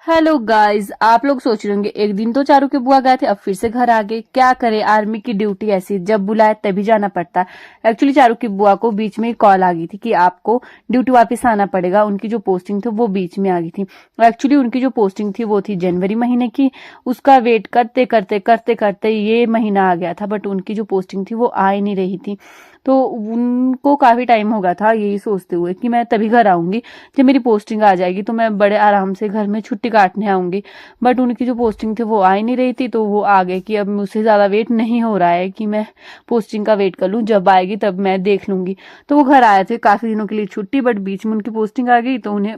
Hello guys, आप लोग सोच रहे होंगे एक दिन तो चारू के बुआ गए थे, अब फिर से घर आ गए। क्या करे, आर्मी की ड्यूटी ऐसी, जब बुलाए तभी जाना पड़ता है। एक्चुअली चारू की बुआ को बीच में कॉल आ गई थी कि आपको ड्यूटी वापस आना पड़ेगा। उनकी जो पोस्टिंग थी वो बीच में आ गई थी। एक्चुअली उनकी जो पोस्टिंग थी वो थी जनवरी महीने की। उसका वेट करते करते करते करते ये महीना आ गया था, बट उनकी जो पोस्टिंग थी वो आ ही नहीं रही थी। तो उनको काफी टाइम हो गया था यही सोचते हुए कि मैं तभी घर आऊंगी जब मेरी पोस्टिंग आ जाएगी, तो मैं बड़े आराम से घर में छुट्टी काटने आऊंगी। बट उनकी जो पोस्टिंग थी वो आ ही नहीं रही थी, तो वो आ गए कि अब मुझसे ज्यादा वेट नहीं हो रहा है कि मैं पोस्टिंग का वेट कर लूं, जब आएगी तब मैं देख लूंगी। तो वो घर आए थे काफी दिनों के लिए छुट्टी, बट बीच में उनकी पोस्टिंग आ गई तो उन्हें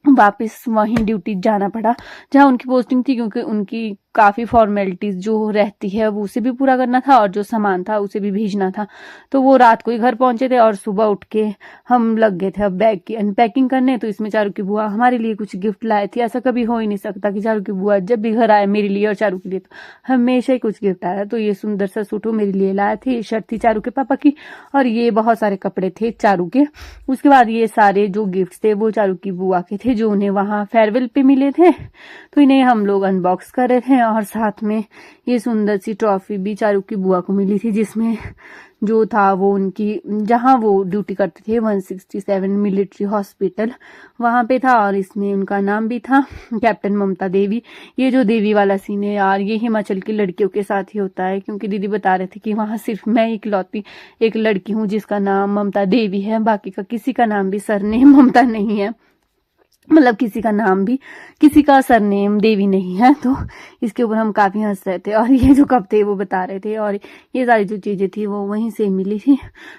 वापस वहीं ड्यूटी जाना पड़ा जहां उनकी पोस्टिंग थी, क्योंकि उनकी काफी फॉर्मेलिटीज जो रहती है वो उसे भी पूरा करना था और जो सामान था उसे भी भेजना था। तो वो रात को ही घर पहुंचे थे और सुबह उठ के हम लग गए थे अब बैग की अनपैकिंग करने। तो इसमें चारू की बुआ हमारे लिए कुछ गिफ्ट लाए थे। ऐसा कभी हो ही नहीं सकता कि चारू की बुआ जब भी घर आए मेरे लिए और चारू के लिए तो हमेशा ही कुछ गिफ्ट आया। तो ये सुंदर सा सूट वो मेरे लिए लाए थे, ये शर्ट थी चारू के पापा की, और ये बहुत सारे कपड़े थे चारू के। उसके बाद ये सारे जो गिफ्ट थे वो चारू की बुआ के थे, जो उन्हें वहां फेयरवेल पे मिले थे। तो इन्हें हम लोग अनबॉक्स कर रहे थे, और साथ में ये सुंदर सी ट्रॉफी भी चारू की बुआ को मिली थी, जिसमें जो था वो उनकी जहां वो ड्यूटी करते थे 167 मिलिट्री हॉस्पिटल वहां पे था, और इसमें उनका नाम भी था कैप्टन ममता देवी। ये जो देवी वाला सीन है यार, ये हिमाचल की लड़कियों के साथ ही होता है, क्योंकि दीदी बता रहे थे कि वहां सिर्फ मैं इकलौती एक लड़की हूँ जिसका नाम ममता देवी है, बाकी का किसी का नाम भी सरनेम ममता नहीं है। मतलब किसी का नाम भी, किसी का सरनेम देवी नहीं है। तो इसके ऊपर हम काफी हंस रहे थे, और ये जो कप थे वो बता रहे थे, और ये सारी जो चीजें थी वो वहीं से मिली थी।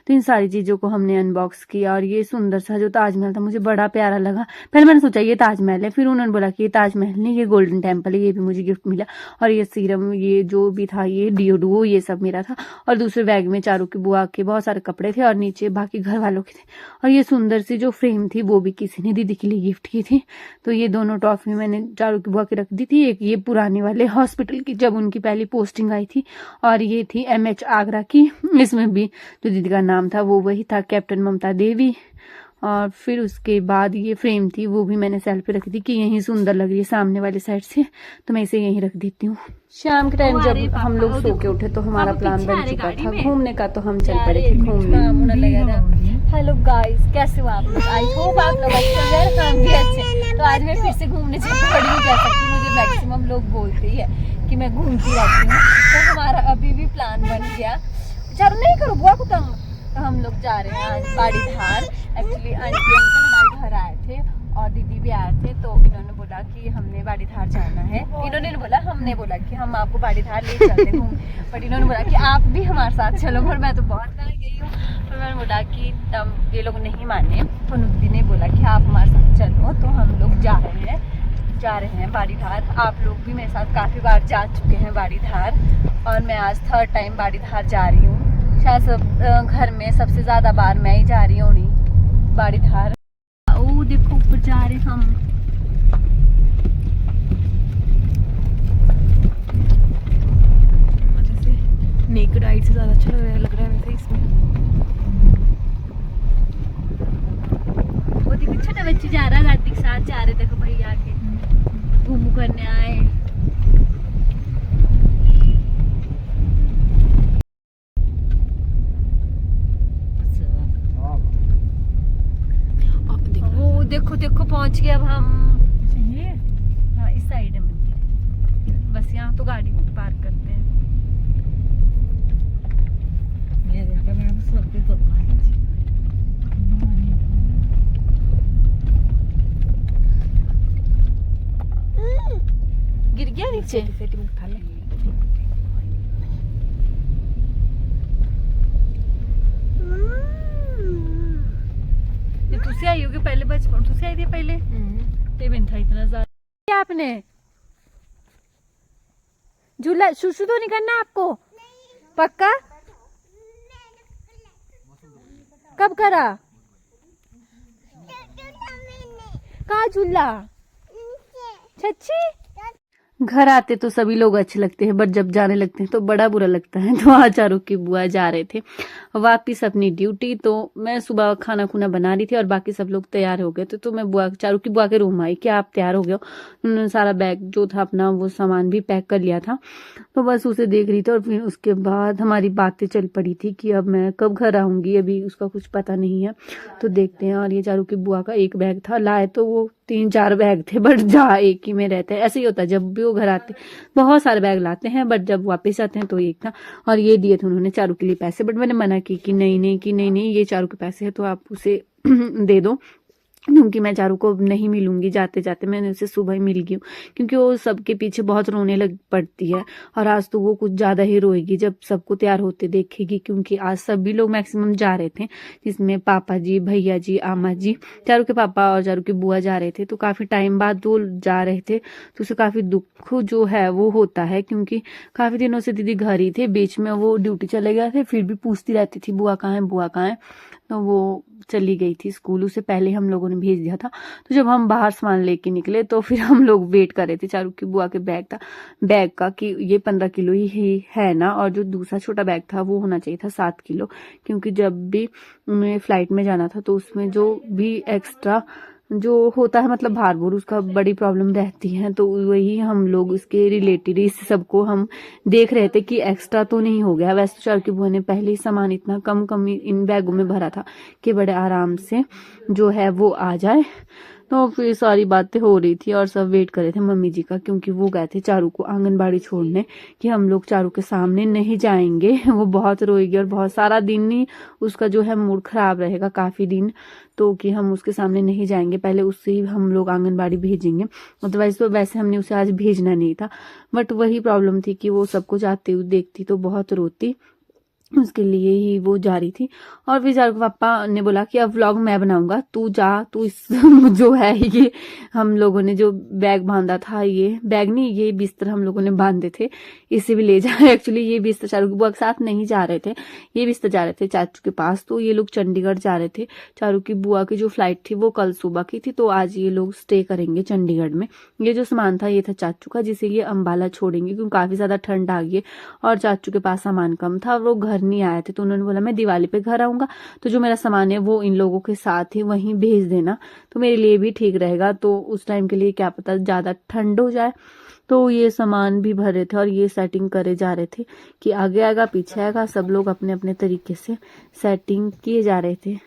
तो इन सारी चीजों को हमने अनबॉक्स किया, और ये सुंदर सा जो ताजमहल था मुझे बड़ा प्यारा लगा। पहले मैंने सोचा ये ताजमहल है, फिर उन्होंने बोला कि ये ताजमहल नहीं, ये गोल्डन टेम्पल है, ये भी मुझे गिफ्ट मिला। और ये सीरम, ये जो भी था, ये डिओडो, ये सब मेरा था। और दूसरे बैग में चारू की बुआ के बहुत सारे कपड़े थे, और नीचे बाकी घर वालों के थे। और ये सुंदर सी जो फ्रेम थी वो भी किसी ने दीदी के लिए गिफ्ट की थी। तो ये दोनों ट्रॉफी मैंने चारू की बुआ के रख दी थी। एक ये पुराने वाले हॉस्पिटल की, जब उनकी पहली पोस्टिंग आई थी, और ये थी MH आगरा की। इसमें भी जो दीदी का नाम था वो वही था, कैप्टन ममता देवी। और फिर उसके बाद ये फ्रेम थी वो भी मैंने सेल्फ पे रखी थी कि यही सुंदर लग रही है सामने वाली साइड से, तो मैं इसे यहीं रख देती हूँ। शाम के टाइम जब हम लोग सो के उठे तो हमारा प्लान बन चुका था घूमने का, तो हम चल पड़े थे घूमने। हेलो गाइस, कैसे हो आप लोग? आई होप आप लोग अच्छे हैं, हम भी अच्छे। तो आज मैं फिर से घूमने चली पड़ी हूँ, जैसा कि मुझे मैक्सिमम लोग बोलते ही है कि मैं घूमती रहती हूँ। तो हमारा अभी भी प्लान बन गया, चलो नहीं करो बुआ को तंग। तो हम लोग जा रहे हैं आज बाड़ी धार। एक्चुअली आंटी अंकल हमारे घर आए थे और दीदी भी आए थे, तो इन्होंने बोला कि हमने बाड़ी धार जाना है। इन्होंने बोला, हमने बोला कि हम आपको बाड़ी धार ले चलते घूम, बट इन्होंने बोला कि आप भी हमारे साथ चलो। पर मैं तो बहुत बार गई हूँ, तो मैंने बोला कि ये लोग नहीं माने, तो दीदी ने बोला कि आप हमारे साथ चलो। तो हम लोग जा रहे हैं बाड़ी धार। आप लोग भी मेरे साथ काफ़ी बार जा चुके हैं बाड़ी धार, और मैं आज 3rd टाइम बाड़ी धार जा रही हूँ। शायद सब घर में सबसे ज़्यादा बार मैं ही जा रही हूँ बाड़ी धार। ओ देखो ऊपर जा रहे हम। नेकेड आइट से ज़्यादा अच्छा लग रहा है वैसे इसमें। वो देखो छोटा बच्चे जा रहा है, रात के साथ जा रहे, देखो भैया के घूमू करने आए। वो देखो देखो पहुंच गए अब हम। ये हाँ इस साइड है मंदिर, बस यहाँ तो गाड़ी पार्क करते हैं। गिर गया नीचे। तुझसे आई होगी पहले, बचपन तुझसे आई थी पहले। पेमेंट था इतना ज्यादा। आपने झूला शुशु तो नहीं करना आपको, पक्का? कब करा? कहाँ झूला? सच्ची? घर आते तो सभी लोग अच्छे लगते हैं, बट जब जाने लगते हैं तो बड़ा बुरा लगता है। तो आज चारू की बुआ जा रहे थे वापिस अपनी ड्यूटी, तो मैं सुबह खाना खुना बना रही थी और बाकी सब लोग तैयार हो गए थे। तो मैं चारू की बुआ के रूम आई कि आप तैयार हो गए हो। उन्होंने सारा बैग जो था अपना वो सामान भी पैक कर लिया था, तो बस उसे देख रही थी। और फिर उसके बाद हमारी बातें चल पड़ी थी कि अब मैं कब घर आऊंगी, अभी उसका कुछ पता नहीं है, तो देखते हैं। और ये चारू की बुआ का एक बैग था, लाए तो वो 3-4 बैग थे, बट जा एक ही में रहते हैं। ऐसे ही होता है, जब भी वो घर आते बहुत सारे बैग लाते हैं, बट जब वापस आते हैं तो एक था। और ये दिए थे उन्होंने चारू के लिए पैसे, बट मैंने मना की कि नहीं ये चारू के पैसे है तो आप उसे दे दो, क्योंकि मैं चारू को नहीं मिलूंगी जाते जाते। मैंने उसे सुबह ही मिल गई हूँ, क्योंकि वो सबके पीछे बहुत रोने लग पड़ती है। और आज तो वो कुछ ज्यादा ही रोएगी जब सबको तैयार होते देखेगी, क्योंकि आज सभी लोग मैक्सिमम जा रहे थे, जिसमें पापा जी, भैया जी, आमा जी, चारू के पापा और चारू की बुआ जा रहे थे। तो काफी टाइम बाद वो जा रहे थे, तो उसे काफी दुख जो है वो होता है, क्योंकि काफी दिनों से दीदी घर ही थे, बीच में वो ड्यूटी चले गए थे, फिर भी पूछती रहती थी बुआ कहाँ है, बुआ कहाँ है। तो वो चली गई थी स्कूल, उसे पहले हम लोगों ने भेज दिया था। तो जब हम बाहर सामान लेके निकले तो फिर हम लोग वेट कर रहे थे चारू की बुआ के बैग का कि ये 15 किलो ही है ना, और जो दूसरा छोटा बैग था वो होना चाहिए था 7 किलो, क्योंकि जब भी उन्हें फ्लाइट में जाना था तो उसमें जो भी एक्स्ट्रा जो होता है, मतलब भार भूर, उसका बड़ी प्रॉब्लम रहती है। तो वही हम लोग उसके रिलेटेड इस सबको हम देख रहे थे कि एक्स्ट्रा तो नहीं हो गया। वैसे तो चारू की बुआ ने पहले ही सामान इतना कम इन बैगों में भरा था कि बड़े आराम से जो है वो आ जाए। तो फिर सारी बातें हो रही थी और सब वेट कर रहे थे मम्मी जी का, क्योंकि वो गए थे चारू को आंगनबाड़ी छोड़ने कि हम लोग चारू के सामने नहीं जाएंगे। वो बहुत रोएगी और बहुत सारा दिन ही उसका जो है मूड खराब रहेगा काफी दिन, तो कि हम उसके सामने नहीं जाएंगे, पहले उससे ही हम लोग आंगनबाड़ी भेजेंगे। अदरवाइज तो वैसे हमने उसे आज भेजना नहीं था, बट वही प्रॉब्लम थी कि वो सबको जाते हुए देखती तो बहुत रोती, उसके लिए ही वो जा रही थी। और फिर चारू के पापा ने बोला कि अब व्लॉग मैं बनाऊंगा, तू जा, तू इस जो है ये हम लोगों ने जो बैग बांधा था, ये बैग नहीं, ये बिस्तर हम लोगों ने बांधे थे, इसे भी ले जाए। एक्चुअली ये बिस्तर चारू की बुआ के साथ नहीं जा रहे थे, ये बिस्तर जा रहे थे चाचू के पास। तो ये लोग चंडीगढ़ जा रहे थे, चारू की बुआ की जो फ्लाइट थी वो कल सुबह की थी, तो आज ये लोग स्टे करेंगे चंडीगढ़ में। ये जो सामान था ये था चाचू का, जिसे ये अम्बाला छोड़ेंगे, क्योंकि काफी ज्यादा ठंड आ गई है और चाचू के पास सामान कम था, वो घर नहीं आए थे। तो उन्होंने बोला मैं दिवाली पे घर आऊंगा, तो जो मेरा सामान है वो इन लोगों के साथ ही वहीं भेज देना, तो मेरे लिए भी ठीक रहेगा। तो उस टाइम के लिए क्या पता ज्यादा ठंड हो जाए। तो ये सामान भी भरे थे और ये सेटिंग करे जा रहे थे कि आगे आएगा पीछे आएगा, सब लोग अपने अपने तरीके से सेटिंग किए जा रहे थे।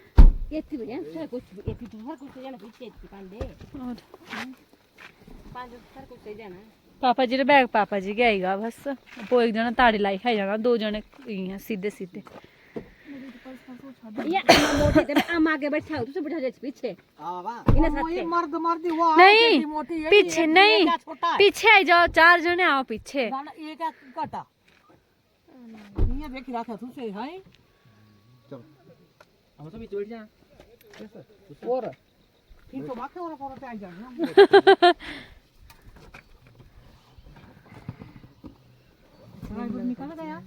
पापा जी बैग पापा जी के आएगा बस, वो एक जना ताड़ी लाई खाई जाना, 2 जने सीधे सीधे। नहीं पीछे नहीं, पीछे आई जाओ, 4 जने आओ पीछे। निकल गया।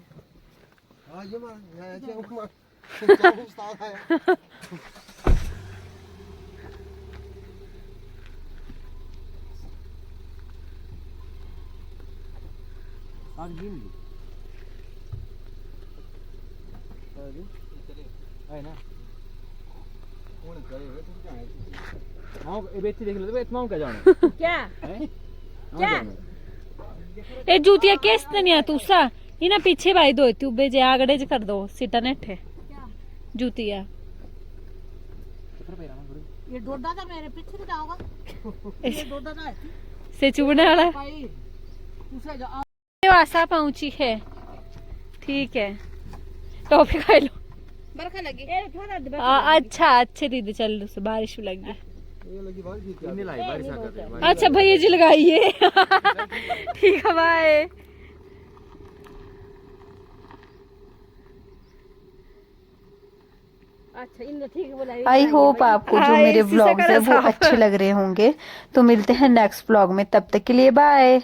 ए जूतिया केस नहीं तुसा इना पीछे भाई दो तू बेजे आगड़े कर दो सीटा नेठे जूतिया ये डोडा तो मेरे पीछे से जाओगा, ये डोडा ना है से चुभने वाला भाई, दूसरा जा आशा पहुंची है। ठीक है टॉफी खा लो, बरखा लगी। अच्छा अच्छे दीदी चल से बारिश लगी। अच्छा भैया जी लगाइए। ठीक है बाय। आई होप आपको जो मेरे व्लॉग्स है वो अच्छे लग रहे होंगे। तो मिलते हैं नेक्स्ट व्लॉग में, तब तक के लिए बाय।